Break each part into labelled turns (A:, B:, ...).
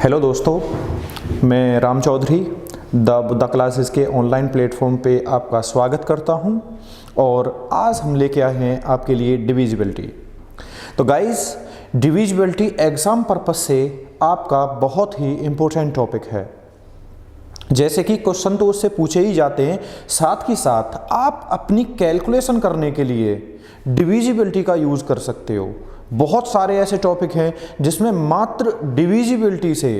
A: Hello दोस्तों, मैं Ram Chaudhary the Buddha classes के ऑनलाइन प्लेटफॉर्म पे आपका स्वागत करता हूं और आज हम लेके आए हैं आपके लिए डिविजिबिलिटी। तो गाइस, डिविजिबिलिटी एग्ज़ाम पर्पस से आपका बहुत ही इम्पोर्टेंट टॉपिक है। जैसे कि क्वेश्चन तो उससे पूछे ही जाते हैं, साथ ही साथ आप अपनी कैलकुलेशन करने के लिए डिविजिबिलिटी का यूज़ कर सकते हो। बहुत सारे ऐसे टॉपिक हैं जिसमें मात्र डिविजिबिलिटी से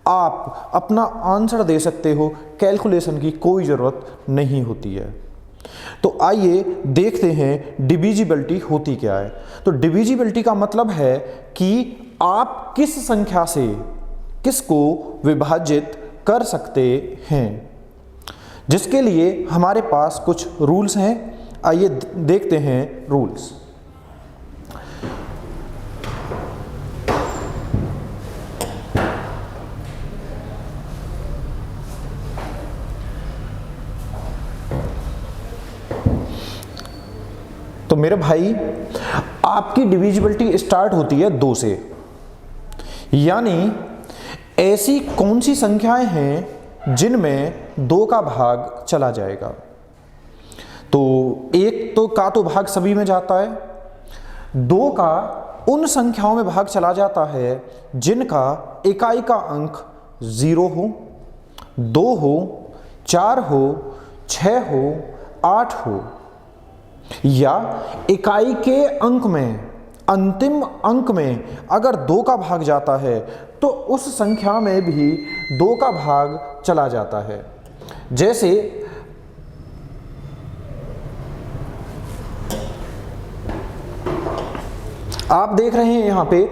A: आप अपना आंसर दे सकते हो, कैलकुलेशन की कोई ज़रूरत नहीं होती है। तो आइए देखते हैं डिविजिबिलिटी होती क्या है। तो डिविजिबिलिटी का मतलब है कि आप किस संख्या से किसको विभाजित कर सकते हैं, जिसके लिए हमारे पास कुछ रूल्स हैं। आइए देखते हैं रूल्स। तो मेरे भाई, आपकी डिविजिबिलिटी स्टार्ट होती है 2 से, यानी ऐसी कौन सी संख्याएं हैं जिनमें 2 का भाग चला जाएगा। तो 1 तो भाग सभी में जाता है, 2 का उन संख्याओं में भाग चला जाता है जिनका इकाई का अंक 0 हो, 2 हो, 4 हो, 6 हो, 8 हो, या इकाई के अंक में अंतिम अंक में अगर 2 का भाग जाता है तो उस संख्या में भी 2 का भाग चला जाता है। जैसे आप देख रहे हैं यहां पे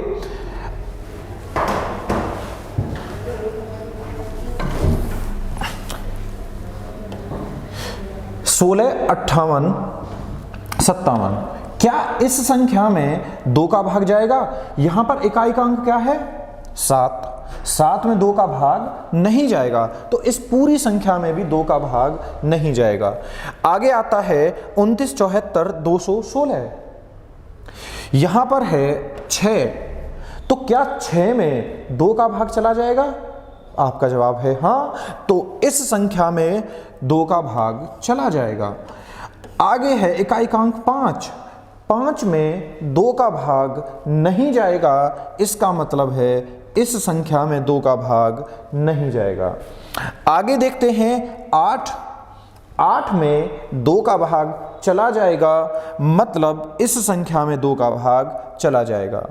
A: 16, 58, 57, क्या इस संख्या में 2 का भाग जाएगा? यहां पर इकाई का अंक क्या है? 7 में 2 का भाग नहीं जाएगा, तो इस पूरी संख्या में भी 2 का भाग नहीं जाएगा। आगे आता है 29, 74, 216, यहां पर है 6, तो क्या 6 में 2 का भाग चला जाएगा? आपका जवाब है हाँ, तो इस संख्या में 2 का भाग चला जाएगा। आगे है इकाई का अंक 5 में 2 का भाग नहीं जाएगा, इसका मतलब है इस संख्या में 2 का भाग नहीं जाएगा। आगे देखते हैं 8 में 2 का भाग चला जाएगा, मतलब इस संख्या में 2 का भाग चला जाएगा।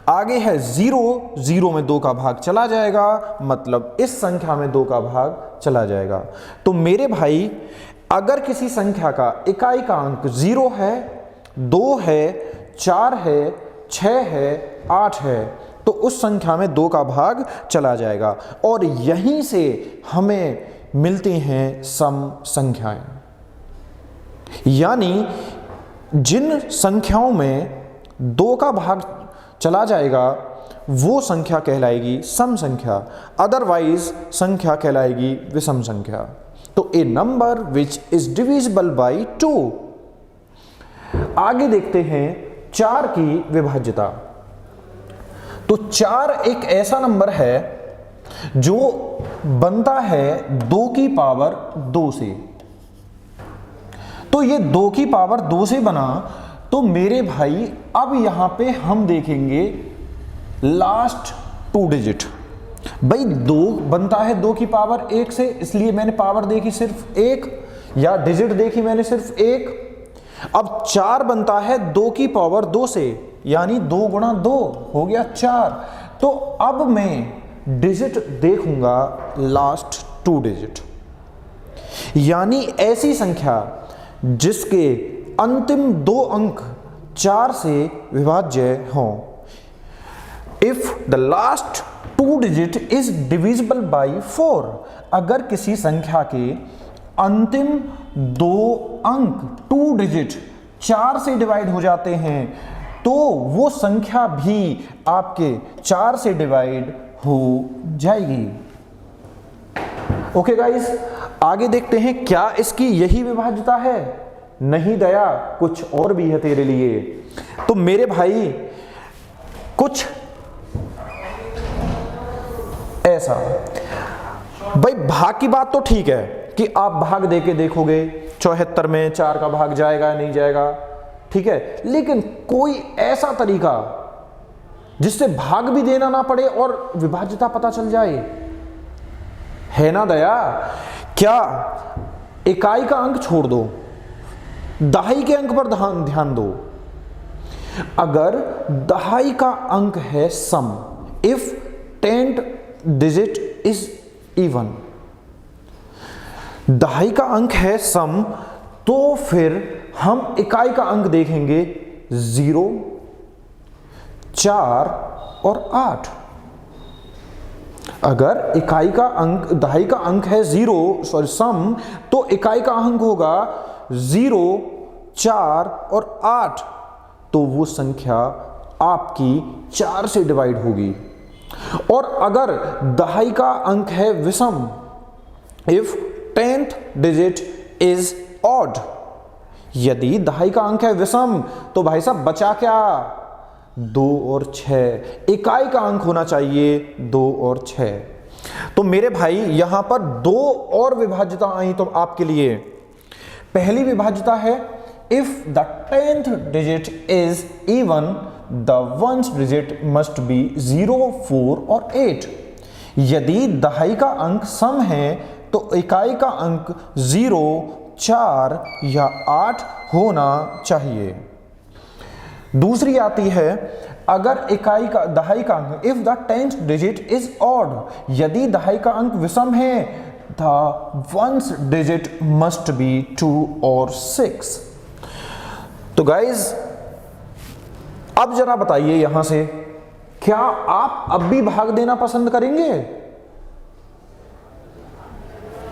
A: आगे है 0 में 2 का भाग चला जाएगा, मतलब इस संख्या में 2 का भाग चला जाएगा। तो मेरे भाई, अगर किसी संख्या का इकाई का अंक 0 है, 2 है, 4 है, 6 है, 8 है, तो उस संख्या में 2 का भाग चला जाएगा। और यहीं से हमें मिलती हैं सम संख्याएं, यानी जिन संख्याओं में 2 का भाग चला जाएगा वो संख्या कहलाएगी सम संख्या, अदरवाइज संख्या कहलाएगी विषम संख्या। तो a number which is divisible by 2। आगे देखते हैं 4 की विभाज्यता। तो 4 एक ऐसा नंबर है जो बनता है 2 की पावर 2 से। तो ये 2 की पावर 2 से बना, तो मेरे भाई अब यहां पे हम देखेंगे लास्ट 2 डिजिट। भाई 2 बनता है 2 की पावर 1 से, इसलिए मैंने पावर देखी सिर्फ 1, या डिजिट देखी मैंने सिर्फ 1। अब 4 बनता है 2 की पावर 2 से, यानी 2 गुणा 2 हो गया 4। तो अब मैं डिजिट देखूंगा लास्ट 2 डिजिट, यानी ऐसी संख्या जिसके अंतिम 2 अंक 4 से विभाज्य हों। If the last 2 digit is divisible by 4, अगर किसी संख्या के अंतिम 2 अंक 2 डिजिट 4 से डिवाइड हो जाते हैं, तो वो संख्या भी आपके 4 से डिवाइड हो जाएगी। ओके गाइस, आगे देखते हैं क्या इसकी यही विभाज्यता है? नहीं दया, कुछ और भी है तेरे लिए। तो मेरे भाई, कुछ ऐसा। भाई भाग की बात तो ठीक है कि आप भाग दे के देखोगे 74 में 4 का भाग जाएगा नहीं जाएगा, ठीक है, लेकिन कोई ऐसा तरीका जिससे भाग भी देना ना पड़े और विभाज्यता पता चल जाए, है ना दया? क्या इकाई का अंक छोड़ दो, दहाई के अंक पर ध्यान दो। अगर दहाई का अंक है सम, if 10th digit is even, दहाई का अंक है सम, तो फिर हम इकाई का अंक देखेंगे 0, 4 और 8। अगर इकाई का अंक, दहाई का अंक है 0, सॉरी सम, तो इकाई का अंक होगा 0, 4 और 8, तो वो संख्या आपकी 4 से डिवाइड होगी। और अगर दहाई का अंक है विषम, if 10th digit is odd, यदि दहाई का अंक है विषम तो भाई साहब बचा क्या? 2 और 6। इकाई का अंक होना चाहिए 2 और 6। तो मेरे भाई यहां पर 2 और विभाज्यता आई तो आपके लिए। पहली विभाज्यता है if the 10th digit is even the 1st digit must be 0, 4 और 8। यदि दहाई का अंक सम है तो इकाई का अंक 0, 4 या 8 होना चाहिए। दूसरी आती है अगर इकाई का, दहाई का अंक, if the 10th digit is odd, यदि दहाई का अंक विषम है the 1st digit must be 2 और 6। तो गाइज अब जरा बताइए यहां से, क्या आप अब भी भाग देना पसंद करेंगे?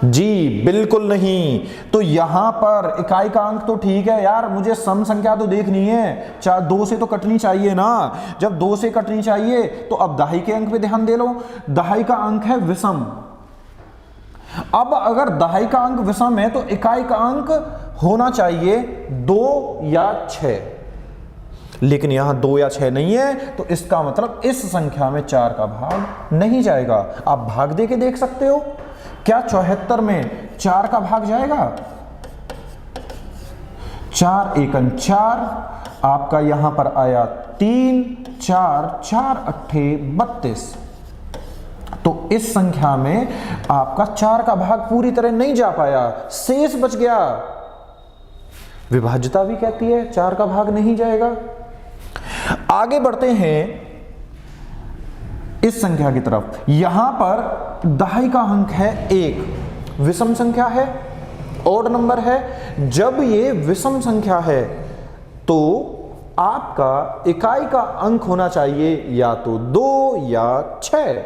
A: जी बिल्कुल नहीं। तो यहां पर इकाई का अंक तो ठीक है यार, मुझे सम संख्या तो देखनी है, 2 से तो कटनी चाहिए ना। जब 2 से कटनी चाहिए तो अब दहाई के अंक पे ध्यान दे लो। दहाई का अंक है विषम। अब अगर दहाई का अंक विषम है तो इकाई का अंक होना चाहिए 2 या 6, लेकिन यहां 2 या 6 नहीं है, तो इसका मतलब इस संख्या में 4 का भाग नहीं जाएगा। आप भाग दे के देख सकते हो, क्या 74 में 4 का भाग जाएगा? 4 एकन 4, आपका यहां पर आया 3, 4, 4 अट्ठे 32। तो इस संख्या में आपका 4 का भाग पूरी तरह नहीं जा पाया, शेष बच गया। विभाज्यता भी कहती है 4 का भाग नहीं जाएगा। आगे बढ़ते हैं इस संख्या की तरफ। यहां पर दहाई का अंक है 1, विषम संख्या है, ऑड नंबर है। जब ये विषम संख्या है तो आपका इकाई का अंक होना चाहिए या तो 2 या 6।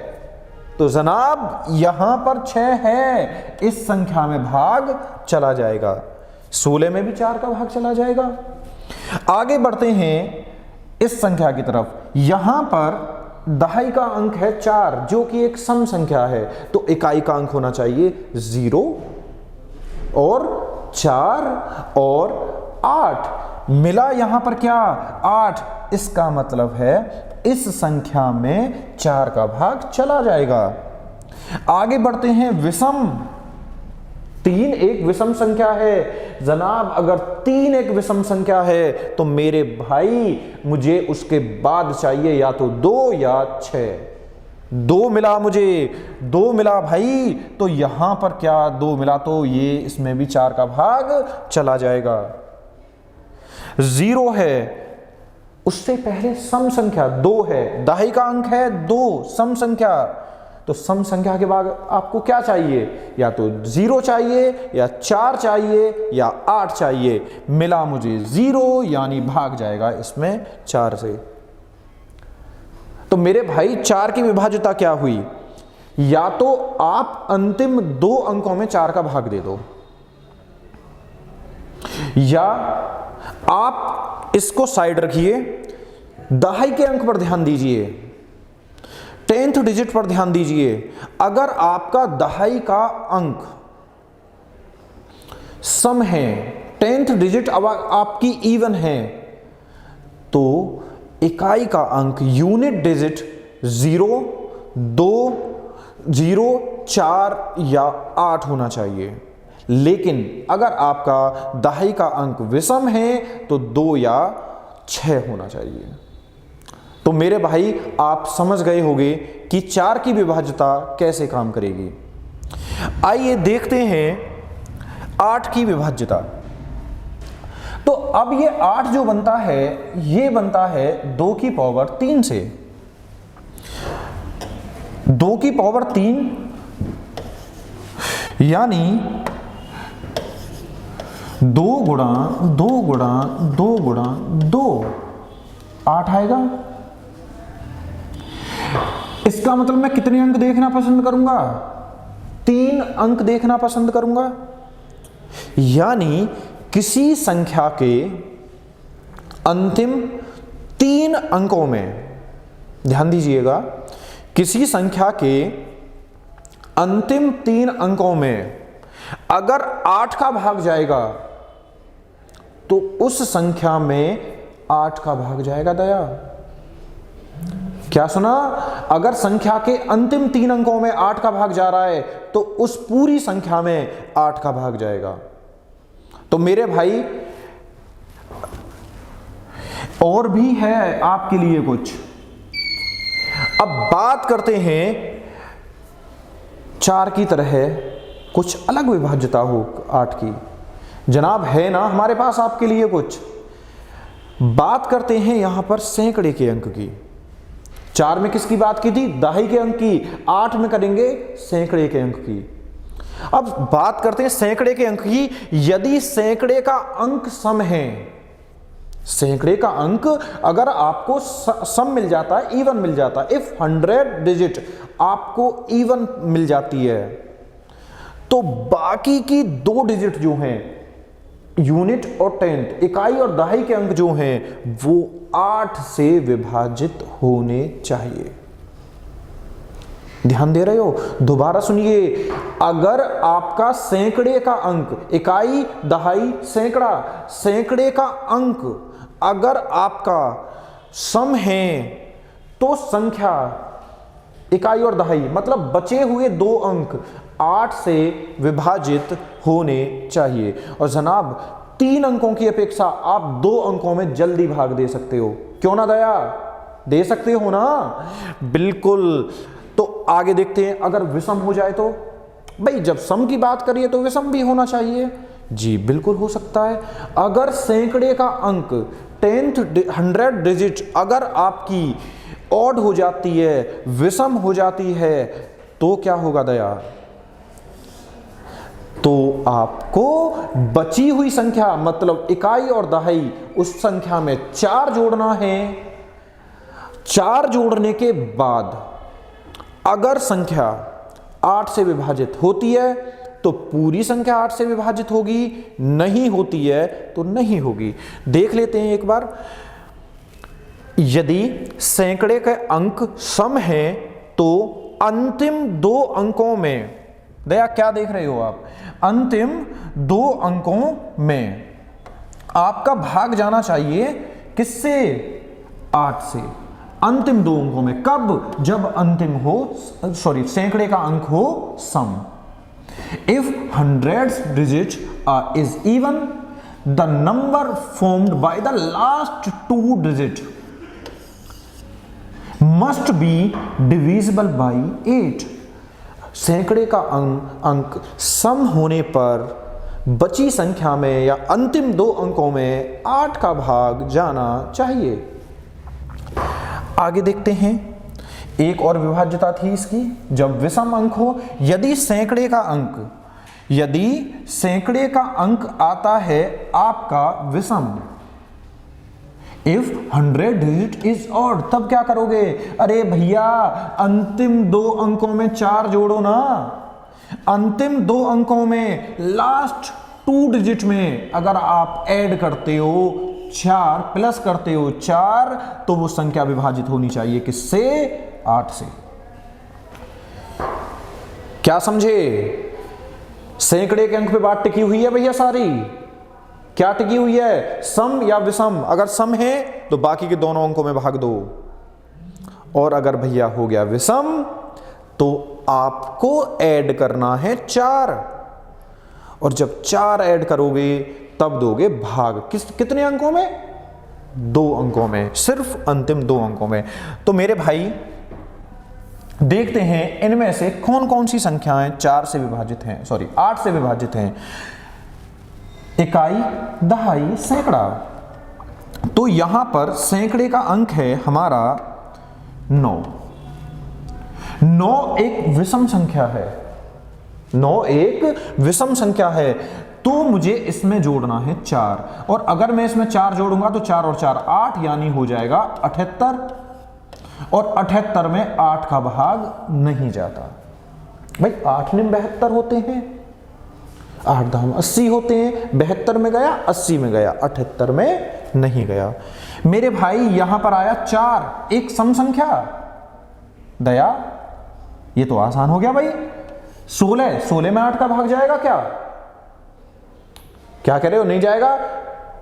A: तो जनाब यहां पर 6 है, इस संख्या में भाग चला जाएगा। 16 में भी 4 का भाग चला जाएगा। आगे बढ़ते हैं इस संख्या की तरफ। यहां पर दहाई का अंक है 4, जो कि एक सम संख्या है, तो इकाई का अंक होना चाहिए 0 और 4 और 8। मिला यहां पर क्या? 8। इसका मतलब है इस संख्या में 4 का भाग चला जाएगा। आगे बढ़ते हैं विषम। 3 एक विषम संख्या है जनाब। अगर 3 एक विषम संख्या है तो मेरे भाई मुझे उसके बाद चाहिए या तो 2 या 6। 2 मिला मुझे, 2 मिला भाई, तो यहां पर क्या 2 मिला तो ये इसमें भी 4 का भाग चला जाएगा। 0 है, उससे पहले सम संख्या 2 है, दहाई का अंक है 2, सम संख्या। तो सम संख्या के बाद आपको क्या चाहिए? या तो 0 चाहिए या 4 चाहिए या 8 चाहिए। मिला मुझे 0, यानी भाग जाएगा इसमें 4 से। तो मेरे भाई 4 की विभाज्यता क्या हुई? या तो आप अंतिम 2 अंकों में 4 का भाग दे दो, या आप इसको साइड रखिए, दहाई के अंक पर ध्यान दीजिए, 10th डिजिट पर ध्यान दीजिए। अगर आपका दहाई का अंक सम है, 10th डिजिट अब आपकी इवन है, तो इकाई का अंक यूनिट डिजिट 0, 2, 0, 4 या 8 होना चाहिए। लेकिन अगर आपका दहाई का अंक विषम है तो 2 या 6 होना चाहिए। तो मेरे भाई आप समझ गए होंगे कि 4 की विभाज्यता कैसे काम करेगी। आइए देखते हैं 8 की विभाज्यता। तो अब ये 8 जो बनता है ये बनता है 2 की पावर 3 से। 2 की पावर 3 यानी 2 गुणा 2 गुणा 2 गुणा 2 8 आएगा। इसका मतलब मैं कितने अंक देखना पसंद करूंगा? 3 अंक देखना पसंद करूंगा। यानी किसी संख्या के अंतिम 3 अंकों में, ध्यान दीजिएगा, किसी संख्या के अंतिम 3 अंकों में अगर 8 का भाग जाएगा तो उस संख्या में 8 का भाग जाएगा। दया, क्या सुना? अगर संख्या के अंतिम 3 अंकों में 8 का भाग जा रहा है तो उस पूरी संख्या में 8 का भाग जाएगा। तो मेरे भाई और भी है आपके लिए कुछ। अब बात करते हैं 4 की तरह कुछ अलग विभाज्यता हो 8 की। जनाब है ना हमारे पास आपके लिए कुछ। बात करते हैं यहां पर सैकड़े के अंक की। 4 में किसकी बात की थी? दहाई के अंक की। 8 में करेंगे सैकड़े के अंक की। अब बात करते हैं सैकड़े के अंक की। यदि सैकड़े का अंक सम है, सैकड़े का अंक अगर आपको सम मिल जाता है, इवन मिल जाता है, इफ 100 डिजिट आपको इवन मिल जाती है, तो बाकी की 2 डिजिट जो हैं, यूनिट और टेंथ, इकाई और दहाई के अंक जो हैं, वो 8 से विभाजित होने चाहिए। ध्यान दे रहे हो? दोबारा सुनिए। अगर आपका सैकड़े का अंक, इकाई, दहाई, सैकड़ा, सैकड़े का अंक अगर आपका सम है तो संख्या, इकाई और दहाई मतलब बचे हुए 2 अंक 8 से विभाजित होने चाहिए। और जनाब 3 अंकों की अपेक्षा आप 2 अंकों में जल्दी भाग दे सकते हो। क्यों ना दया? दे सकते हो ना? बिल्कुल। तो आगे देखते हैं, अगर विषम हो जाए तो भाई जब सम की बात करिए तो विषम भी होना चाहिए। जी बिल्कुल हो सकता है। अगर सैकड़े का अंक 100 डिजिट अगर आपकी ऑड हो जाती है, विषम हो जाती है, तो क्या होगा दया? तो आपको बची हुई संख्या मतलब इकाई और दहाई, उस संख्या में 4 जोड़ना है। 4 जोड़ने के बाद अगर संख्या 8 से विभाजित होती है तो पूरी संख्या 8 से विभाजित होगी, नहीं होती है तो नहीं होगी। देख लेते हैं एक बार। यदि सैकड़े के अंक सम हैं तो अंतिम 2 अंकों में, दया क्या देख रहे हो आप? अंतिम 2 अंकों में आपका भाग जाना चाहिए किससे? 8 से। अंतिम 2 अंकों में कब? जब अंतिम हो, सॉरी, सैकड़े का अंक हो सम। If 100 digit is even, the number formed by the last 2 digit must be divisible by 8. सैकड़े का अंक सम होने पर बची संख्या में या अंतिम 2 अंकों में 8 का भाग जाना चाहिए। आगे देखते हैं, एक और विभाज्यता थी इसकी, जब विषम अंक हो। यदि सैकड़े का अंक आता है आपका विषम, इफ 100 डिजिट इज ऑड, तब क्या करोगे? अरे भैया अंतिम 2 अंकों में 4 जोड़ो ना। अंतिम 2 अंकों में लास्ट 2 डिजिट में अगर आप ऐड करते हो 4 प्लस करते हो 4, तो वो संख्या विभाजित होनी चाहिए किससे? 8 से। क्या समझे? सैकड़े के अंक पे बात टिकी हुई है भैया सारी। क्या टिकी हुई है? सम या विषम। अगर सम है तो बाकी के दोनों अंकों में भाग दो, और अगर भैया हो गया विषम तो आपको ऐड करना है 4, और जब 4 ऐड करोगे तब दोगे भाग। कितने अंकों में? 2 अंकों में, सिर्फ अंतिम 2 अंकों में। तो मेरे भाई देखते हैं इनमें से कौन कौन सी संख्याएं 4 से विभाजित हैं, सॉरी 8 से विभाजित हैं। इकाई, दहाई, सैकड़ा। तो यहां पर सैकड़े का अंक है हमारा 9। 9 एक विषम संख्या है, 9 एक विषम संख्या है, तो मुझे इसमें जोड़ना है 4, और अगर मैं इसमें 4 जोड़ूंगा तो 4 और 4 8, यानी हो जाएगा 78, और 78 में 8 का भाग नहीं जाता। भाई 8 में 72 होते हैं, 8 दाम 80 होते हैं, 72 में गया, 80 में गया, 78 में नहीं गया। मेरे भाई यहां पर आया 4, एक सम संख्या। दया, ये तो आसान हो गया भाई। 16 में 8 का भाग जाएगा क्या? क्या कह रहे हो, नहीं जाएगा?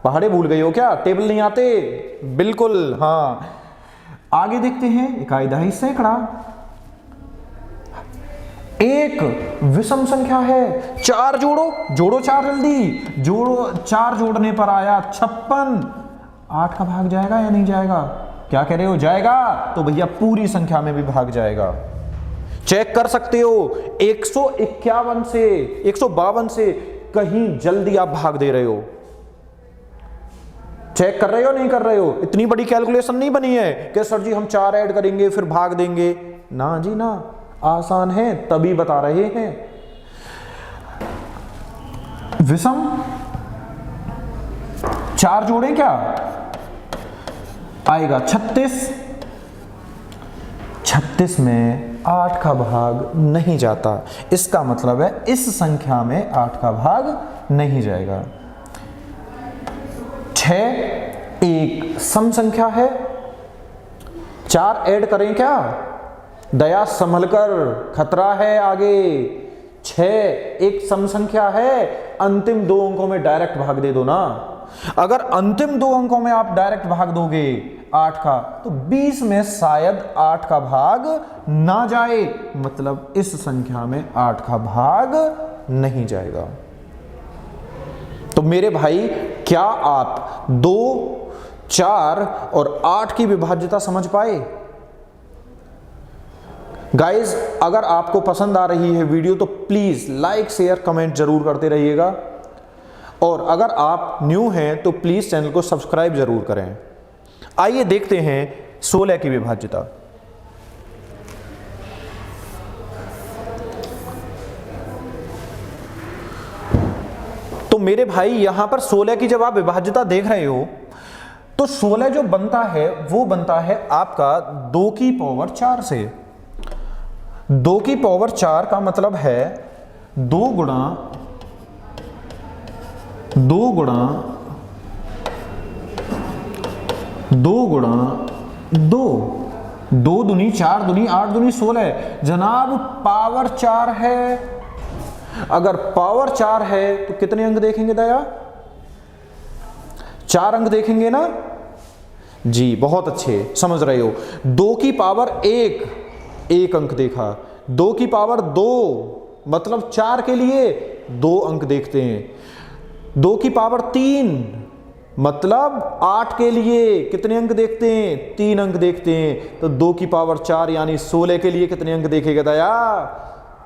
A: पहाड़े भूल गए हो क्या? टेबल नहीं आते? बिल्कुल, हाँ। आगे देखते हैं, इकाई, दहाई, सैकड़ा। एक विषम संख्या है, 4 जोड़ो 4 जल्दी जोड़ो। 4 जोड़ने पर आया 56, 8 का भाग जाएगा या नहीं जाएगा? क्या कह रहे हो, जाएगा? तो भैया पूरी संख्या में भी भाग जाएगा। चेक कर सकते हो, 151 से 152 से कहीं जल्दी आप भाग दे रहे हो। चेक कर रहे हो, नहीं कर रहे हो? इतनी बड़ी कैलकुलेशन नहीं बनी है कि सर जी हम 4 ऐड करेंगे फिर भाग देंगे। ना जी ना, आसान है, तभी बता रहे हैं। विषम 4 जोड़ें क्या आएगा? 36। 36 में 8 का भाग नहीं जाता, इसका मतलब है इस संख्या में 8 का भाग नहीं जाएगा। 6 एक सम संख्या है, 4 ऐड करें क्या? दया संभलकर, खतरा है आगे। 6 एक सम संख्या है, अंतिम 2 अंकों में डायरेक्ट भाग दे दो ना। अगर अंतिम 2 अंकों में आप डायरेक्ट भाग दोगे 8 का, तो 20 में शायद 8 का भाग ना जाए, मतलब इस संख्या में 8 का भाग नहीं जाएगा। तो मेरे भाई, क्या आप 2, 4 और 8 की विभाज्यता समझ पाए? गाइज, अगर आपको पसंद आ रही है वीडियो तो प्लीज लाइक, शेयर, कमेंट जरूर करते रहिएगा, और अगर आप न्यू हैं तो प्लीज चैनल को सब्सक्राइब जरूर करें। आइए देखते हैं 16 की विभाज्यता। तो मेरे भाई यहां पर 16 की जब आप विभाज्यता देख रहे हो तो 16 जो बनता है वो बनता है आपका 2 की पावर 4 से। 2 की पावर 4 का मतलब है 2 गुणा 2 2 दूनी 4 दूनी 8 दूनी 16। जनाब पावर 4 है, अगर पावर 4 है तो कितने अंक देखेंगे दया? 4 अंक देखेंगे ना जी, बहुत अच्छे, समझ रहे हो। 2 की पावर 1 अंक देखा, 2 की पावर 2 मतलब 4 के लिए 2 अंक देखते हैं, 2 की पावर 3 मतलब 8 के लिए कितने अंक देखते हैं? 3 अंक देखते हैं। तो 2 की पावर 4 यानी 16 के लिए कितने अंक देखेगा दया?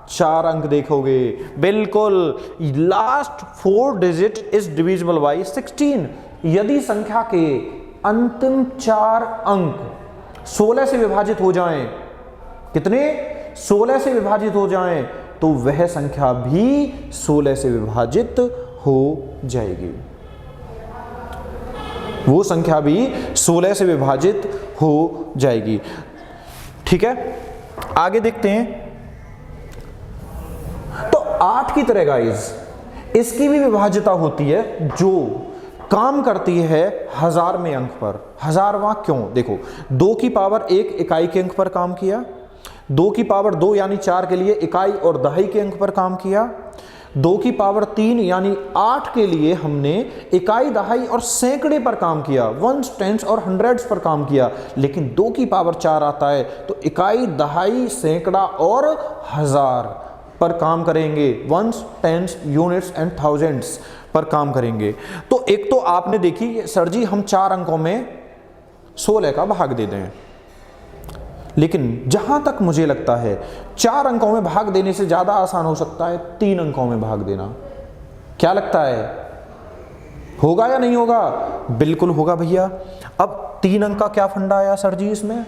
A: 4 अंक देखोगे। बिल्कुल, last 4 digit is divisible by 16। यदि संख्या के अंतिम 4 अंक 16 से विभाजित हो जाएं, कितने? 16 से विभाजित हो जाएं, तो वह संख्या भी 16 से विभाजित हो जाएगी। वो संख्या भी 16 से विभाजित हो जाएगी। ठीक है, आगे देखते हैं। तो 8 की तरह गाइस इसकी भी विभाज्यता होती है जो काम करती है 1000 में अंक पर। 1000वां क्यों? देखो, 2 की पावर 1 इकाई के अंक पर काम किया, 2 की पावर 2 यानी 4 के लिए इकाई और दहाई के अंक पर काम किया, 2 की पावर 3 यानी 8 के लिए हमने इकाई, दहाई और सैकड़े पर काम किया, वंस, टेंस और हंड्रेड्स पर काम किया। लेकिन 2 की पावर 4 आता है तो इकाई, दहाई, सैकड़ा और हजार पर काम करेंगे, ones, tens, units and thousands पर काम करेंगे। तो एक तो आपने देखी सर जी हम 4 अंकों में 16 का भाग दे दें, लेकिन जहां तक मुझे लगता है 4 अंकों में भाग देने से ज्यादा आसान हो सकता है 3 अंकों में भाग देना। क्या लगता है, होगा या नहीं होगा? बिल्कुल होगा भैया। अब 3 अंक का क्या फंडा आया सर जी इसमें?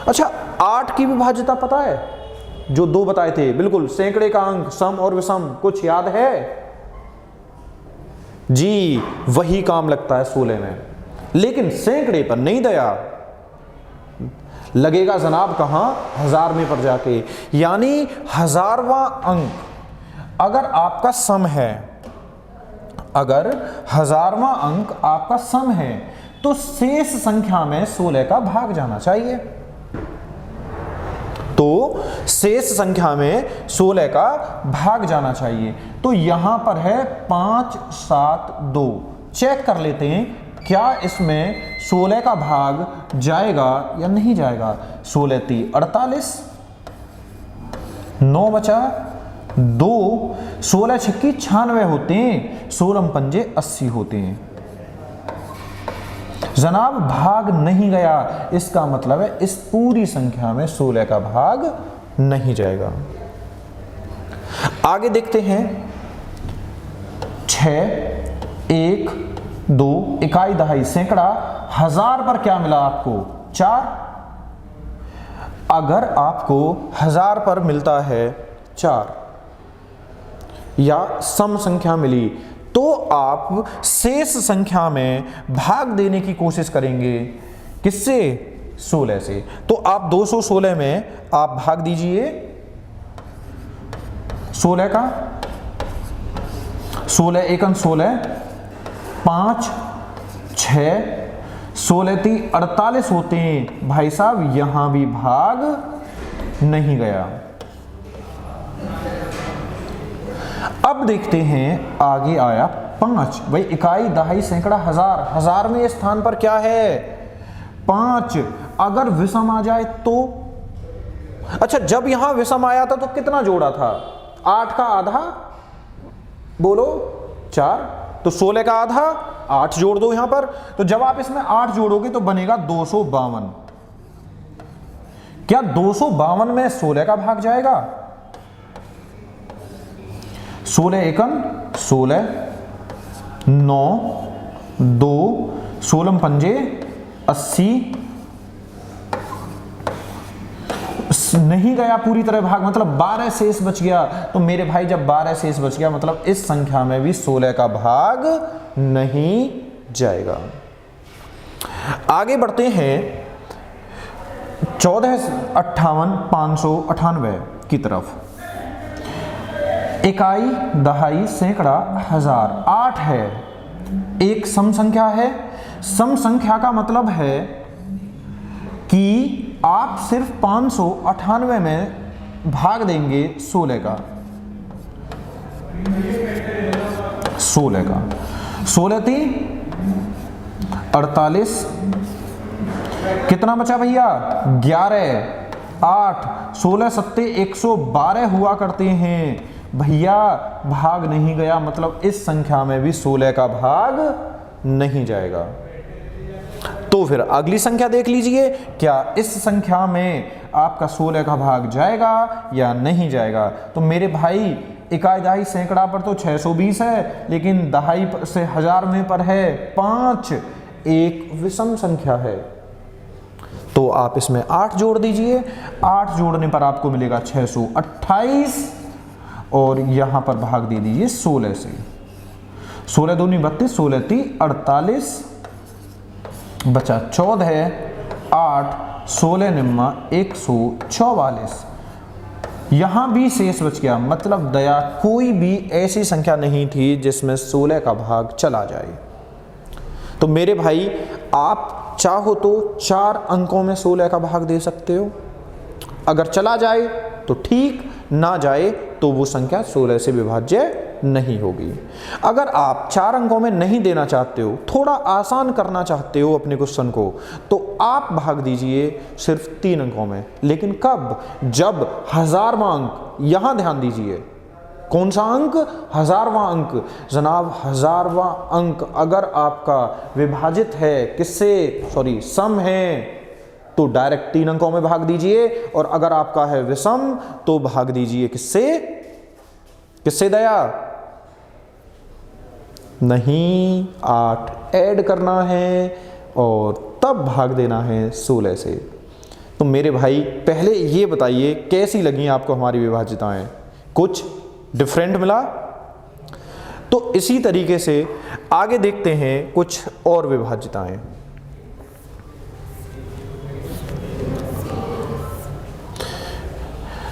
A: अच्छा, 8 की विभाज्यता पता है, जो 2 बताए थे, बिल्कुल सैकड़े का अंक, सम और विषम, कुछ याद है जी? वही काम लगता है 16 में, लेकिन सैकड़े पर नहीं दया लगेगा जनाब, कहां? हजार में पर जाके। यानी 1000वां अंक अगर आपका सम है, अगर 1000वां अंक आपका सम है तो शेष संख्या में 16 का भाग जाना चाहिए। तो शेष संख्या में 16 का भाग जाना चाहिए। तो यहां पर है 5, 7, 2। चेक कर लेते हैं क्या इसमें 16 का भाग जाएगा या नहीं जाएगा। 16 3 48, 9 बचा 2, 16 छक्की 96 होते हैं, 16 पंजे 80 होते हैं। जनाब भाग नहीं गया, इसका मतलब है इस पूरी संख्या में 16 का भाग नहीं जाएगा। आगे देखते हैं 6, 1, 2, इकाई, दहाई, सैकड़ा, हजार पर क्या मिला आपको? 4। अगर आपको 1000 पर मिलता है 4 या सम संख्या मिली तो आप शेष संख्या में भाग देने की कोशिश करेंगे। किससे? 16 से। तो आप 216 में आप भाग दीजिए 16 का, 16 एकम 16, 5, 6, 16 3 48 होते हैं। भाई साहब यहां भी भाग नहीं गया। अब देखते हैं आगे आया 5। भाई इकाई, दहाई, सैकड़ा, हजार, हजार में स्थान पर क्या है? 5। अगर विषम आ जाए तो? अच्छा, जब यहां विषम आया था तो कितना जोड़ा था? 8 का आधा, बोलो 4, तो 16 का आधा 8 जोड़ दो यहां पर। तो जब आप इसमें 8 जोड़ोगे तो बनेगा 252। क्या 252 में 16 का भाग जाएगा? 16 एकम 16, 9, 2, 16 पंजे 80, नहीं गया पूरी तरह भाग, मतलब 12 शेष बच गया। तो मेरे भाई जब 12 शेष बच गया मतलब इस संख्या में भी 16 का भाग नहीं जाएगा। आगे बढ़ते हैं 1458 की तरफ। इकाई, दहाई, सैकड़ा, हजार, 8 है, एक सम संख्या है। सम संख्या का मतलब है कि आप सिर्फ 598 में भाग देंगे 16 का, 16 का। 16 3 48, कितना बचा भैया? 11, 8, 16 7 112 हुआ करते हैं। भैया भाग नहीं गया, मतलब इस संख्या में भी 16 का भाग नहीं जाएगा। तो फिर अगली संख्या देख लीजिए, क्या इस संख्या में आपका 16 का भाग जाएगा या नहीं जाएगा। तो मेरे भाई इकाई, दहाई, सैकड़ा पर तो 620 है, लेकिन दहाई से हजार में पर है 5, एक विषम संख्या है। तो आप इसमें 8 जोड़ दीजिए, 8 जोड़ने पर आपको मिलेगा 628 और यहां पर भाग दे दीजिए 16 से। 16 दूनी 32, 16 3 48, बचा 14, 8, 16 निम्मा 144। यहां भी शेष बच गया, मतलब दया कोई भी ऐसी संख्या नहीं थी जिसमें 16 का भाग चला जाए। तो मेरे भाई आप चाहो तो 4 अंकों में 16 का भाग दे सकते हो। अगर चला जाए तो ठीक, ना जाए तो वो संख्या 16 से विभाज्य नहीं होगी। अगर आप 4 अंकों में नहीं देना चाहते हो, थोड़ा आसान करना चाहते हो अपने क्वेश्चन को, तो आप भाग दीजिए सिर्फ 3 अंकों में। लेकिन कब? जब 1000वां अंक, यहां ध्यान दीजिए, कौन सा अंक? 1000वां अंक। जनाब 1000वां अंक अगर आपका विभाजित है किससे, सॉरी सम है, तो डायरेक्ट 3 अंकों में भाग दीजिए, और अगर आपका है विषम तो भाग दीजिए किससे? किससे दया? नहीं, 8 ऐड करना है और तब भाग देना है 16 से। तो मेरे भाई पहले ये बताइए कैसी लगी आपको हमारी विभाजिताएं? कुछ डिफरेंट मिला? तो इसी तरीके से आगे देखते हैं कुछ और विभाजिताएं।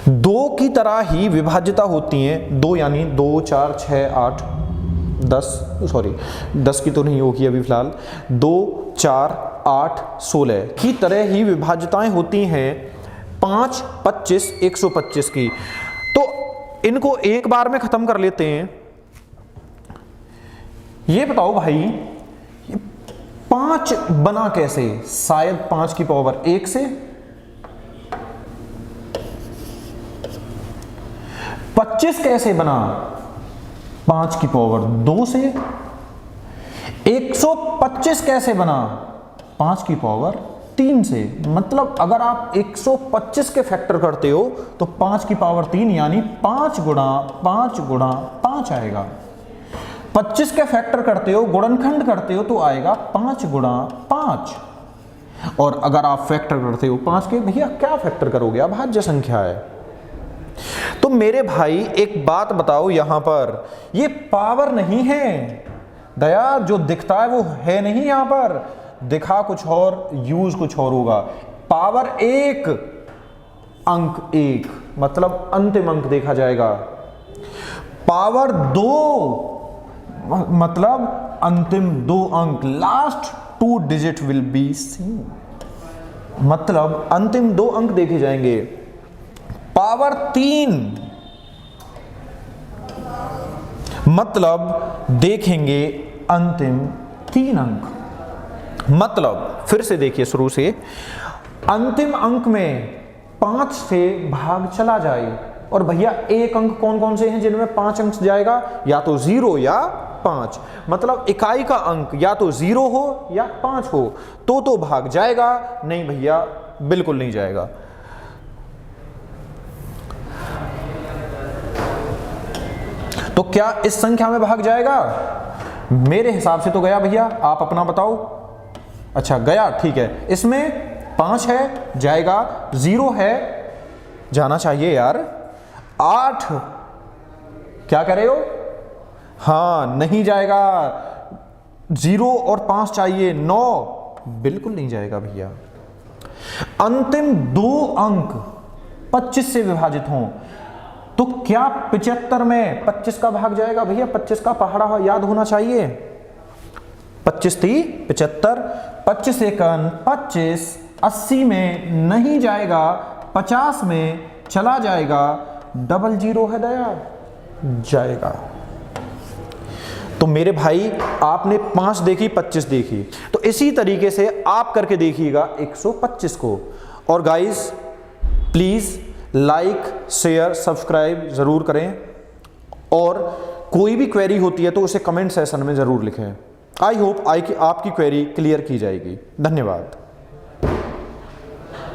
A: दो की तरह ही विभाजिता होती हैं, 2 यानी 2, 4, 6, 8, 10, सॉरी 10 की तो नहीं होगी अभी फिलहाल, 2, 4, 8, 16 की तरह ही विभाजिताएं होती हैं 5, 25, 125 की। तो इनको एक बार में खत्म कर लेते हैं। ये बताओ भाई 5 बना कैसे? शायद 5 की पावर 1 से, 25 कैसे बना? 5 की पावर 2 से, 125 कैसे बना? 5 की पावर 3 से। मतलब अगर आप 125 के फैक्टर करते हो तो 5 की पावर 3 यानी 5 गुणा 5 गुणा 5 आएगा। 25 के फैक्टर करते हो, गुणनखंड करते हो तो आएगा 5 गुणा 5। और अगर आप फैक्टर करते हो 5 के, भैया क्या फैक्टर करोगे? अभाज्य संख्या है। तो मेरे भाई एक बात बताओ, यहां पर ये पावर नहीं है दया, जो दिखता है वो है नहीं, यहां पर दिखा कुछ और, यूज कुछ और होगा। पावर 1 अंक 1 मतलब अंतिम अंक देखा जाएगा। पावर 2 मतलब अंतिम 2 अंक, last 2 digit will be seen, मतलब अंतिम 2 अंक देखे जाएंगे। पावर 3 मतलब देखेंगे अंतिम 3 अंक। मतलब फिर से देखिए शुरू से, अंतिम अंक में 5 से भाग चला जाए। और भैया एक अंक कौन कौन से हैं जिनमें 5 अंक जाएगा? या तो 0 या 5। मतलब इकाई का अंक या तो 0 हो या 5 हो तो भाग जाएगा, नहीं भैया बिल्कुल नहीं जाएगा। तो क्या इस संख्या में भाग जाएगा? मेरे हिसाब से तो गया भैया, आप अपना बताओ। अच्छा गया, ठीक है। इसमें 5 है, जाएगा। 0 है, जाना चाहिए यार। 8 क्या कर रहे हो? हाँ नहीं जाएगा। 0 और 5 चाहिए। 9 बिल्कुल नहीं जाएगा भैया। अंतिम 2 अंक 25 से विभाजित हों तो क्या 75 में 25 का भाग जाएगा? भैया 25 का पहाड़ा याद होना चाहिए। 25 थी 75, 25 एकन 25, 80 में नहीं जाएगा, 50 में चला जाएगा, डबल 0 है दया, जाएगा। तो मेरे भाई आपने 5 देखी, 25 देखी, तो इसी तरीके से आप करके देखिएगा 125 को। और guys please like, share, subscribe जरूर करें, और कोई भी क्वेरी होती है तो उसे कमेंट सेशन में जरूर लिखें। आई होप आपकी क्वेरी क्लियर की जाएगी। धन्यवाद।